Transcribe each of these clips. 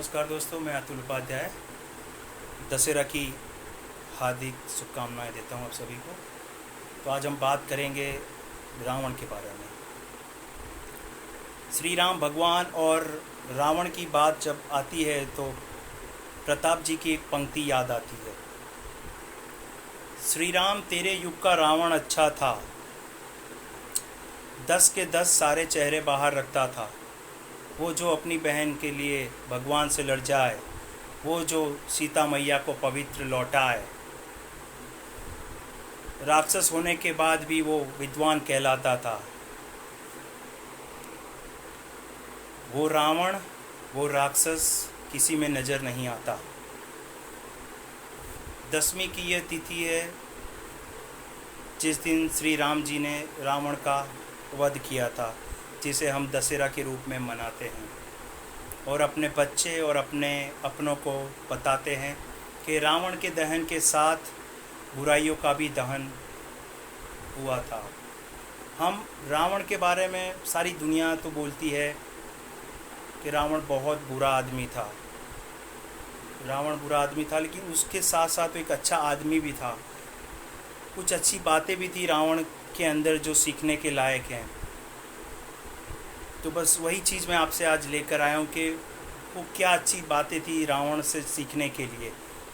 नमस्कार दोस्तों, मैं अतुल उपाध्याय दशहरा की हार्दिक शुभकामनाएं देता हूं आप सभी को। तो आज हम बात करेंगे रावण के बारे में। श्री राम भगवान और रावण की बात जब आती है तो प्रताप जी की एक पंक्ति याद आती है। श्री राम तेरे युग का रावण अच्छा था, 10 के 10 सारे चेहरे बाहर रखता था। वो जो अपनी बहन के लिए भगवान से लड़ जाए, वो जो सीता मैया को पवित्र लौटाए, राक्षस होने के बाद भी वो विद्वान कहलाता था। वो रावण, वो राक्षस किसी में नज़र नहीं आता। 10वीं की यह तिथि है जिस दिन श्री राम जी ने रावण का वध किया था, जिसे हम दशहरा के रूप में मनाते हैं और अपने बच्चे और अपनों को बताते हैं कि रावण के दहन के साथ बुराइयों का भी दहन हुआ था। हम रावण के बारे में सारी दुनिया तो बोलती है कि रावण बहुत बुरा आदमी था, रावण बुरा आदमी था, लेकिन उसके साथ साथ एक अच्छा आदमी भी था। कुछ अच्छी बातें भी थी रावण के अंदर जो सीखने के लायक हैं। तो बस वही चीज़ मैं आपसे आज लेकर आया हूँ कि वो क्या अच्छी बातें थी रावण से सीखने के लिए।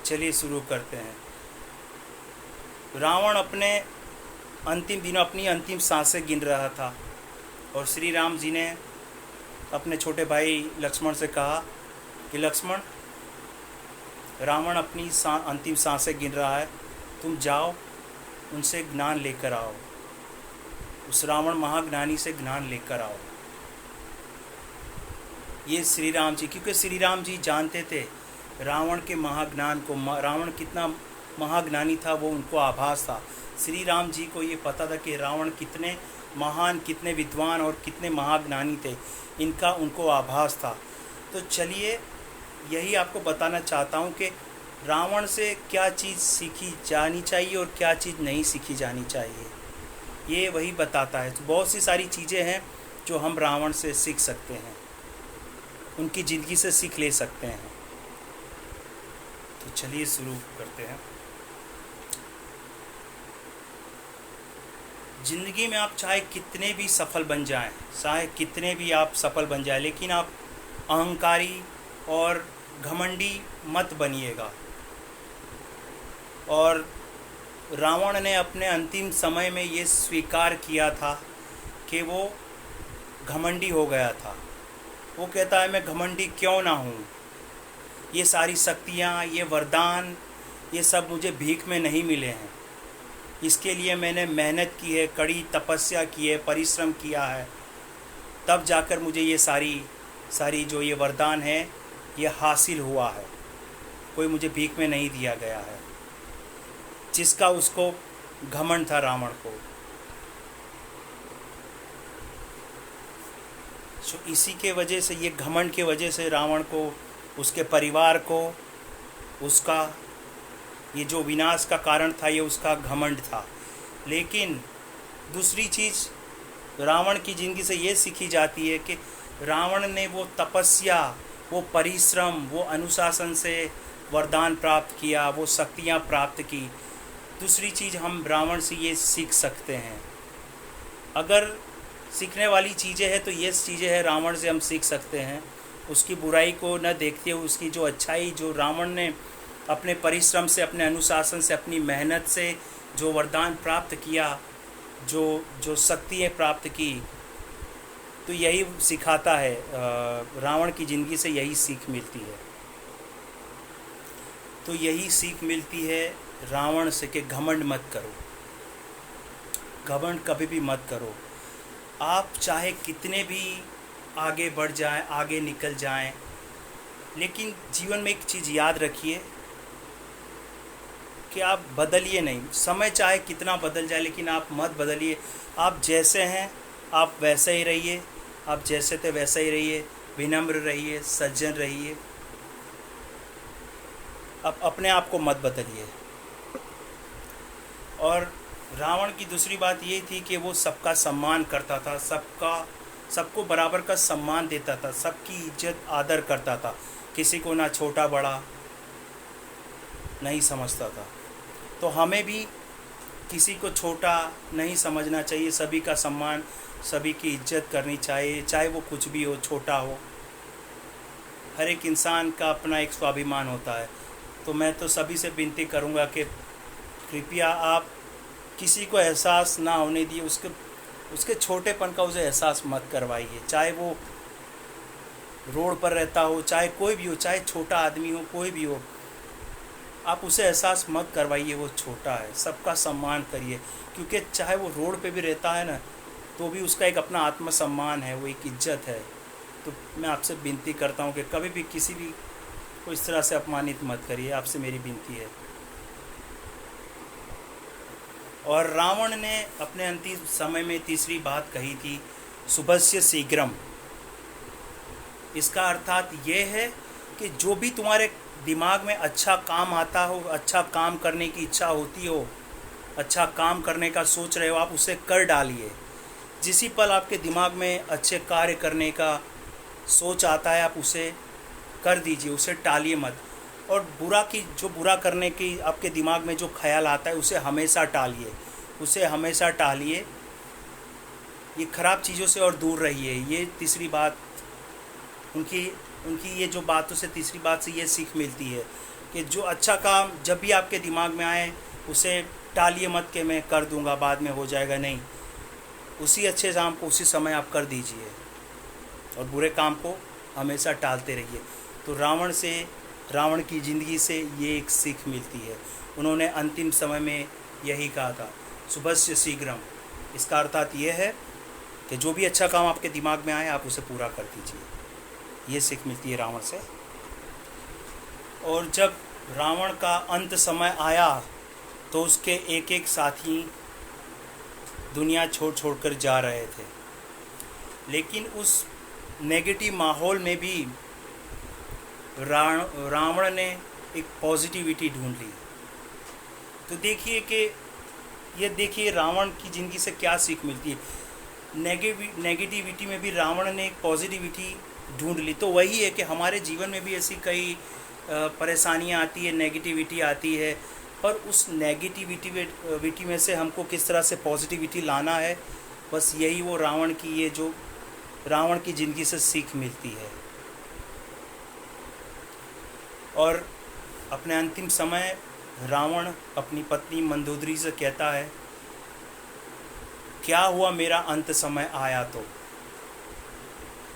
चलिए शुरू करते हैं। रावण अपने अंतिम दिनों अपनी अंतिम सांसें गिन रहा था और श्री राम जी ने अपने छोटे भाई लक्ष्मण से कहा कि लक्ष्मण, रावण अपनी अंतिम सांसें गिन रहा है, तुम जाओ उनसे ज्ञान लेकर आओ, उस रावण महाज्ञानी से ज्ञान लेकर आओ। ये श्री राम जी, क्योंकि श्री राम जी जानते थे रावण के महाज्ञान को, रावण कितना महाज्ञानी था वो उनको आभास था। श्री राम जी को ये पता था कि रावण कितने महान, कितने विद्वान और कितने महाज्ञानी थे, इनका उनको आभास था। तो चलिए यही आपको बताना चाहता हूँ कि रावण से क्या चीज़ सीखी जानी चाहिए और क्या चीज़ नहीं सीखी जानी चाहिए, ये वही बताता है। तो बहुत सी सारी चीज़ें हैं जो हम रावण से सीख सकते हैं, उनकी ज़िंदगी से सीख ले सकते हैं। तो चलिए शुरू करते हैं। ज़िंदगी में आप चाहे कितने भी सफल बन जाएं, चाहे कितने भी आप सफल बन जाएं, लेकिन आप अहंकारी और घमंडी मत बनिएगा। और रावण ने अपने अंतिम समय में ये स्वीकार किया था कि वो घमंडी हो गया था। वो कहता है मैं घमंडी क्यों ना हूँ, ये सारी शक्तियाँ, ये वरदान, ये सब मुझे भीख में नहीं मिले हैं। इसके लिए मैंने मेहनत की है, कड़ी तपस्या की है, परिश्रम किया है, तब जाकर मुझे ये सारी जो ये वरदान है ये हासिल हुआ है। कोई मुझे भीख में नहीं दिया गया है, जिसका उसको घमंड था रावण को। सो इसी के वजह से, ये घमंड के वजह से रावण को, उसके परिवार को, उसका ये जो विनाश का कारण था ये उसका घमंड था। लेकिन दूसरी चीज़ रावण की ज़िंदगी से ये सीखी जाती है कि रावण ने वो तपस्या, वो परिश्रम, वो अनुशासन से वरदान प्राप्त किया, वो शक्तियाँ प्राप्त की। दूसरी चीज़ हम रावण से ये सीख सकते हैं, अगर सीखने वाली चीज़ें हैं तो ये चीज़ें हैं रावण से हम सीख सकते हैं। उसकी बुराई को न देखते हुए उसकी जो अच्छाई, जो रावण ने अपने परिश्रम से, अपने अनुशासन से, अपनी मेहनत से जो वरदान प्राप्त किया, जो शक्तियाँ प्राप्त की, तो यही सिखाता है। रावण की ज़िंदगी से यही सीख मिलती है। तो यही सीख मिलती है रावण से कि घमंड मत करो, घमंड कभी भी मत करो। आप चाहे कितने भी आगे बढ़ जाएं, आगे निकल जाएं, लेकिन जीवन में एक चीज़ याद रखिए कि आप बदलिए नहीं। समय चाहे कितना बदल जाए लेकिन आप मत बदलिए। आप जैसे हैं आप वैसे ही रहिए, आप जैसे थे वैसे ही रहिए, विनम्र रहिए, सज्जन रहिए। आप अपने आप को मत बदलिए। और रावण की दूसरी बात ये थी कि वो सबका सम्मान करता था, सबका सबको बराबर का सम्मान देता था, सबकी इज्जत आदर करता था, किसी को ना छोटा बड़ा नहीं समझता था। तो हमें भी किसी को छोटा नहीं समझना चाहिए, सभी का सम्मान, सभी की इज्जत करनी चाहिए, चाहे वो कुछ भी हो, छोटा हो। हर एक इंसान का अपना एक स्वाभिमान होता है। तो मैं तो सभी से विनती करूँगा कि कृपया आप किसी को एहसास ना होने दिए, उसके छोटेपन का उसे एहसास मत करवाइए। चाहे वो रोड पर रहता हो, चाहे कोई भी हो, चाहे छोटा आदमी हो, कोई भी हो, आप उसे एहसास मत करवाइए वो छोटा है। सबका सम्मान करिए, क्योंकि चाहे वो रोड पे भी रहता है ना, तो भी उसका एक अपना आत्मसम्मान है, वो एक इज्जत है। तो मैं आपसे विनती करता हूँ कि कभी भी किसी भी को इस तरह से अपमानित मत करिए, आपसे मेरी विनती है। और रावण ने अपने अंतिम समय में तीसरी बात कही थी, शुभस्य शीघ्रम। इसका अर्थात ये है कि जो भी तुम्हारे दिमाग में अच्छा काम आता हो, अच्छा काम करने की इच्छा होती हो, अच्छा काम करने का सोच रहे हो, आप उसे कर डालिए। जिसी पल आपके दिमाग में अच्छे कार्य करने का सोच आता है, आप उसे कर दीजिए, उसे टालिए मत। और जो बुरा करने की आपके दिमाग में जो ख्याल आता है, उसे हमेशा टालिए, उसे हमेशा टालिए। ये ख़राब चीज़ों से और दूर रहिए। ये तीसरी बात उनकी ये जो बातों से, तीसरी बात से ये सीख मिलती है कि जो अच्छा काम जब भी आपके दिमाग में आए, उसे टालिए मत कि मैं कर दूंगा, बाद में हो जाएगा। नहीं, उसी अच्छे काम को उसी समय आप कर दीजिए और बुरे काम को हमेशा टालते रहिए। तो रावण की ज़िंदगी से ये एक सीख मिलती है। उन्होंने अंतिम समय में यही कहा था, शुभस्य शीघ्रम। इसका अर्थात ये है कि जो भी अच्छा काम आपके दिमाग में आए, आप उसे पूरा कर दीजिए। ये सीख मिलती है रावण से। और जब रावण का अंत समय आया, तो उसके एक एक साथी दुनिया छोड़ कर जा रहे थे। लेकिन उस नेगेटिव माहौल में भी रावण ने एक पॉजिटिविटी ढूंढ ली। तो देखिए रावण की ज़िंदगी से क्या सीख मिलती है। नेगेटिविटी में भी रावण ने एक पॉजिटिविटी ढूंढ ली। तो वही है कि हमारे जीवन में भी ऐसी कई परेशानियां आती है, नेगेटिविटी आती है, पर उस नेगेटिविटी में से हमको किस तरह से पॉजिटिविटी लाना है, बस यही वो रावण की ज़िंदगी से सीख मिलती है। और अपने अंतिम समय रावण अपनी पत्नी मंदोदरी से कहता है, क्या हुआ मेरा अंत समय आया तो।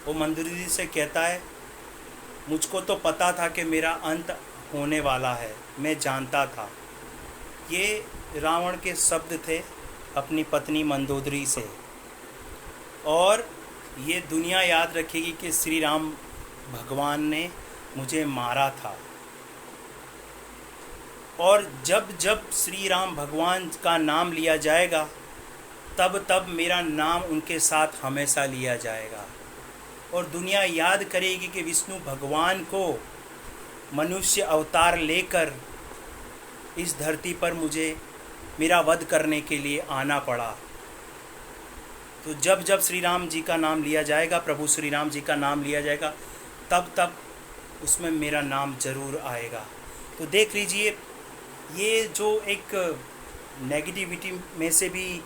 वो मंदोदरी से कहता है, मुझको तो पता था कि मेरा अंत होने वाला है, मैं जानता था। ये रावण के शब्द थे अपनी पत्नी मंदोदरी से। और ये दुनिया याद रखेगी कि श्री राम भगवान ने मुझे मारा था। और जब जब श्री राम भगवान का नाम लिया जाएगा, तब तब मेरा नाम उनके साथ हमेशा लिया जाएगा। और दुनिया याद करेगी कि विष्णु भगवान को मनुष्य अवतार लेकर इस धरती पर मुझे मेरा वध करने के लिए आना पड़ा। तो जब जब श्री राम जी का नाम लिया जाएगा, प्रभु श्री राम जी का नाम लिया जाएगा, तब तब उसमें मेरा नाम ज़रूर आएगा। तो देख लीजिए, ये जो एक नेगेटिविटी में से भी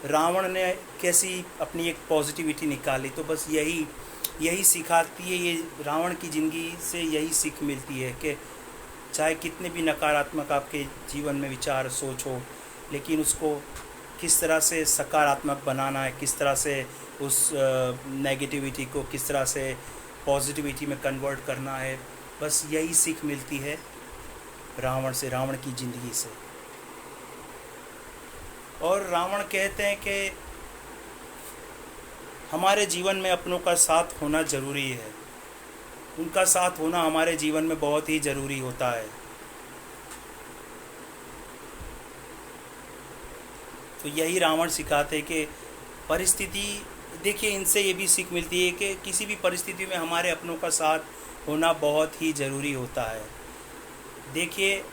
रावण ने कैसी अपनी एक पॉजिटिविटी निकाली। तो बस यही सिखाती है, ये रावण की ज़िंदगी से यही सीख मिलती है कि चाहे कितने भी नकारात्मक आपके जीवन में विचार सोच हो, लेकिन उसको किस तरह से सकारात्मक बनाना है, किस तरह से उस नेगेटिविटी को किस तरह से पॉजिटिविटी में कन्वर्ट करना है, बस यही सीख मिलती है रावण की ज़िंदगी से। और रावण कहते हैं कि हमारे जीवन में अपनों का साथ होना ज़रूरी है, उनका साथ होना हमारे जीवन में बहुत ही ज़रूरी होता है। तो यही रावण सिखाते कि परिस्थिति, देखिए इनसे ये भी सीख मिलती है कि किसी भी परिस्थिति में हमारे अपनों का साथ होना बहुत ही ज़रूरी होता है। देखिए,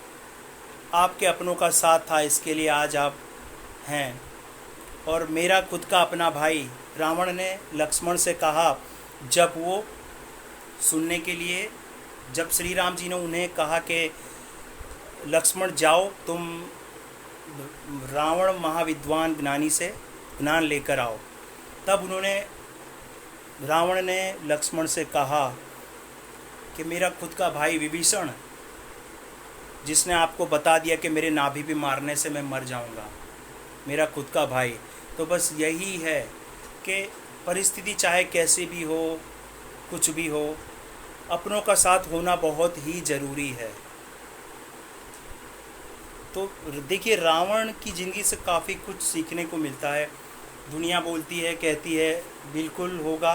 आपके अपनों का साथ था, इसके लिए आज आप हैं। और मेरा खुद का अपना भाई रावण ने लक्ष्मण से कहा, जब वो सुनने के लिए, जब श्री राम जी ने उन्हें कहा कि लक्ष्मण जाओ तुम रावण महाविद्वान ज्ञानी से ज्ञान लेकर आओ, तब रावण ने लक्ष्मण से कहा कि मेरा खुद का भाई विभीषण, जिसने आपको बता दिया कि मेरे नाभि पे मारने से मैं मर जाऊंगा, मेरा खुद का भाई। तो बस यही है कि परिस्थिति चाहे कैसी भी हो, कुछ भी हो, अपनों का साथ होना बहुत ही ज़रूरी है। तो देखिए, रावण की ज़िंदगी से काफ़ी कुछ सीखने को मिलता है। दुनिया बोलती है, कहती है बिल्कुल होगा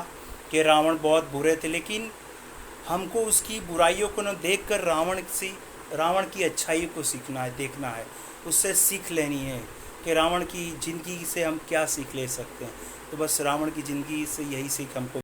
कि रावण बहुत बुरे थे, लेकिन हमको उसकी बुराइयों को न देख कर रावण की अच्छाई को सीखना है, देखना है, उससे सीख लेनी है कि रावण की ज़िंदगी से हम क्या सीख ले सकते हैं। तो बस रावण की ज़िंदगी से यही सीख हमको